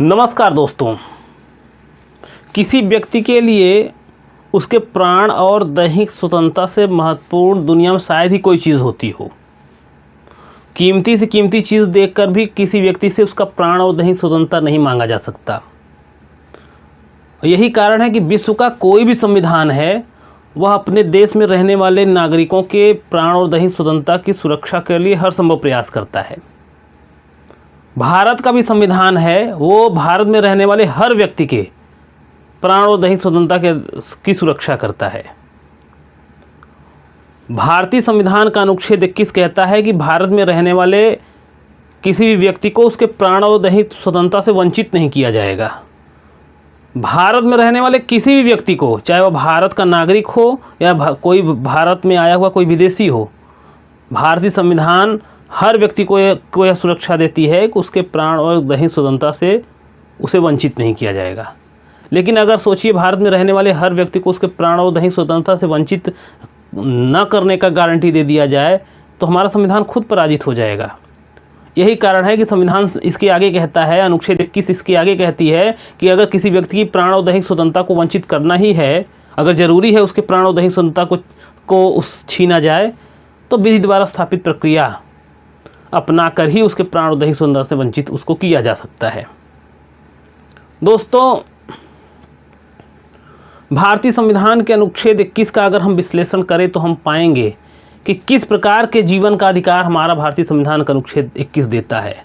नमस्कार दोस्तों। किसी व्यक्ति के लिए उसके प्राण और दैहिक स्वतंत्रता से महत्वपूर्ण दुनिया में शायद ही कोई चीज़ होती हो। कीमती से कीमती चीज़ देखकर भी किसी व्यक्ति से उसका प्राण और दैहिक स्वतंत्रता नहीं मांगा जा सकता। यही कारण है कि विश्व का कोई भी संविधान है वह अपने देश में रहने वाले नागरिकों के प्राण और दैहिक स्वतंत्रता की सुरक्षा के लिए हर संभव प्रयास करता है। भारत का भी संविधान है वो भारत में रहने वाले हर व्यक्ति के प्राण और दैहिक स्वतंत्रता की सुरक्षा करता है। भारतीय संविधान का अनुच्छेद 21 कहता है कि भारत में रहने वाले किसी भी व्यक्ति को उसके प्राण और दैहिक स्वतंत्रता से वंचित नहीं किया जाएगा। भारत में रहने वाले किसी भी व्यक्ति को, चाहे वह भारत का नागरिक हो या कोई भारत में आया हुआ कोई विदेशी हो, भारतीय संविधान हर व्यक्ति को यह सुरक्षा देती है कि उसके प्राण और दैहिक स्वतंत्रता से उसे वंचित नहीं किया जाएगा। लेकिन अगर सोचिए भारत में रहने वाले हर व्यक्ति को उसके प्राण और दैहिक स्वतंत्रता से वंचित न करने का गारंटी दे दिया जाए तो हमारा संविधान खुद पराजित हो जाएगा। यही कारण है कि संविधान इसके आगे कहता है, अनुच्छेद 21 इसके आगे कहती है कि अगर किसी व्यक्ति की प्राण और दैहिक स्वतंत्रता को वंचित करना ही है, अगर ज़रूरी है उसके प्राण और दैहिक स्वतंत्रता को छीना जाए तो विधि द्वारा स्थापित प्रक्रिया अपना कर ही उसके प्राण और दैहिक स्वतंत्रता से वंचित उसको किया जा सकता है। दोस्तों, भारतीय संविधान के अनुच्छेद 21 का अगर हम विश्लेषण करें तो हम पाएंगे कि किस प्रकार के जीवन का अधिकार हमारा भारतीय संविधान का अनुच्छेद 21 देता है।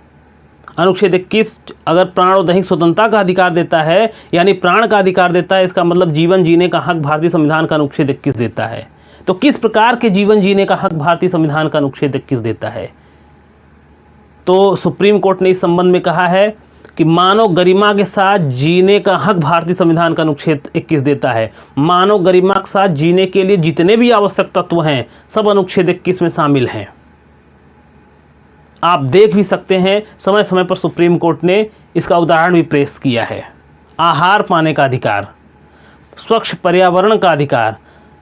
अनुच्छेद 21 अगर प्राण और दैहिक स्वतंत्रता का अधिकार देता है, यानी प्राण का अधिकार देता है, इसका मतलब जीवन जीने का हक भारतीय संविधान का अनुच्छेद 21 देता है। तो किस प्रकार के जीवन जीने का हक भारतीय संविधान का अनुच्छेद 21 देता है? तो सुप्रीम कोर्ट ने इस संबंध में कहा है कि मानव गरिमा के साथ जीने का हक भारतीय संविधान का अनुच्छेद 21 देता है। मानव गरिमा के साथ जीने के लिए जितने भी आवश्यक तत्व हैं सब अनुच्छेद 21 में शामिल हैं। आप देख भी सकते हैं, समय समय पर सुप्रीम कोर्ट ने इसका उदाहरण भी पेश किया है। आहार पाने का अधिकार, स्वच्छ पर्यावरण का अधिकार,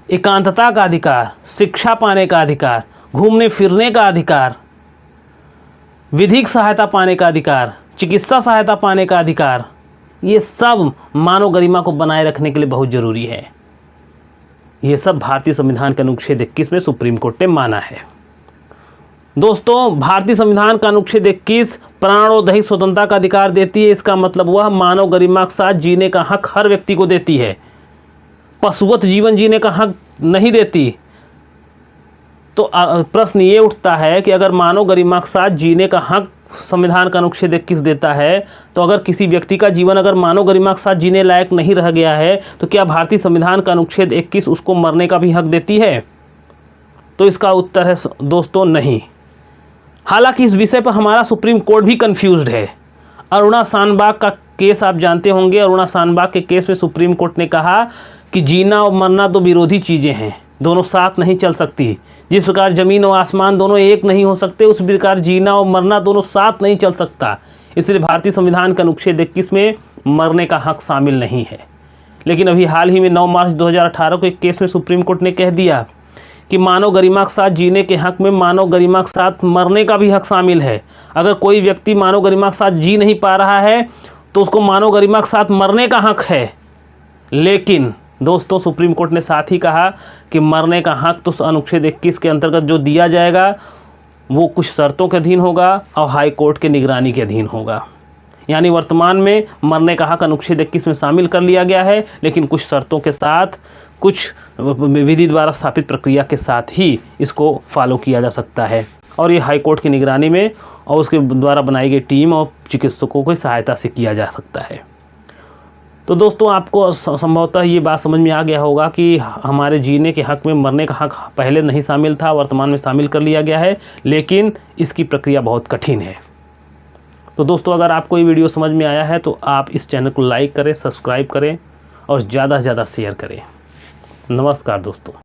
एकांतता का अधिकार, शिक्षा पाने का अधिकार, घूमने फिरने का अधिकार, विधिक सहायता पाने का अधिकार, चिकित्सा सहायता पाने का अधिकार, ये सब मानव गरिमा को बनाए रखने के लिए बहुत ज़रूरी है। ये सब भारतीय संविधान के अनुच्छेद 21 में सुप्रीम कोर्ट ने माना है। दोस्तों, भारतीय संविधान का अनुच्छेद 21 प्राण और दैहिक स्वतंत्रता का अधिकार देती है। इसका मतलब वह मानव गरिमा के साथ जीने का हक हर व्यक्ति को देती है, पशुवत जीवन जीने का हक नहीं देती। तो प्रश्न ये उठता है कि अगर मानव गरिमा के साथ जीने का हक संविधान का अनुच्छेद 21 देता है तो अगर किसी व्यक्ति का जीवन अगर मानव गरिमा के साथ जीने लायक नहीं रह गया है तो क्या भारतीय संविधान का अनुच्छेद 21 उसको मरने का भी हक देती है? तो इसका उत्तर है दोस्तों, नहीं। हालांकि इस विषय पर हमारा सुप्रीम कोर्ट भी कंफ्यूज्ड है। अरुणा शानबाग का केस आप जानते होंगे। अरुणा शानबाग के केस में सुप्रीम कोर्ट ने कहा कि जीना और मरना दो विरोधी चीज़ें हैं, दोनों साथ नहीं चल सकती। जिस प्रकार ज़मीन और आसमान दोनों एक नहीं हो सकते, उस प्रकार जीना और मरना दोनों साथ नहीं चल सकता। इसलिए भारतीय संविधान के अनुच्छेद 21 में मरने का हक शामिल नहीं है। लेकिन अभी हाल ही में 9 मार्च 2018 को एक केस में सुप्रीम कोर्ट ने कह दिया कि मानव गरिमा के साथ जीने के हक में मानव गरिमा के साथ मरने का भी हक शामिल है। अगर कोई व्यक्ति मानव गरिमा के साथ जी नहीं पा रहा है तो उसको मानव गरिमा के साथ मरने का हक है। लेकिन दोस्तों, सुप्रीम कोर्ट ने साथ ही कहा कि मरने का हक तो अनुच्छेद 21 के अंतर्गत जो दिया जाएगा वो कुछ शर्तों के अधीन होगा और हाई कोर्ट के निगरानी के अधीन होगा। यानी वर्तमान में मरने का हक अनुच्छेद 21 में शामिल कर लिया गया है, लेकिन कुछ शर्तों के साथ, कुछ विधि द्वारा स्थापित प्रक्रिया के साथ ही इसको फॉलो किया जा सकता है। और ये हाई कोर्ट की निगरानी में और उसके द्वारा बनाई गई टीम और चिकित्सकों की सहायता से किया जा सकता है। तो दोस्तों, आपको संभवतः ये बात समझ में आ गया होगा कि हमारे जीने के हक में मरने का हक पहले नहीं शामिल था, वर्तमान में शामिल कर लिया गया है, लेकिन इसकी प्रक्रिया बहुत कठिन है। तो दोस्तों, अगर आपको ये वीडियो समझ में आया है तो आप इस चैनल को लाइक करें, सब्सक्राइब करें और ज़्यादा से ज़्यादा शेयर करें। नमस्कार दोस्तों।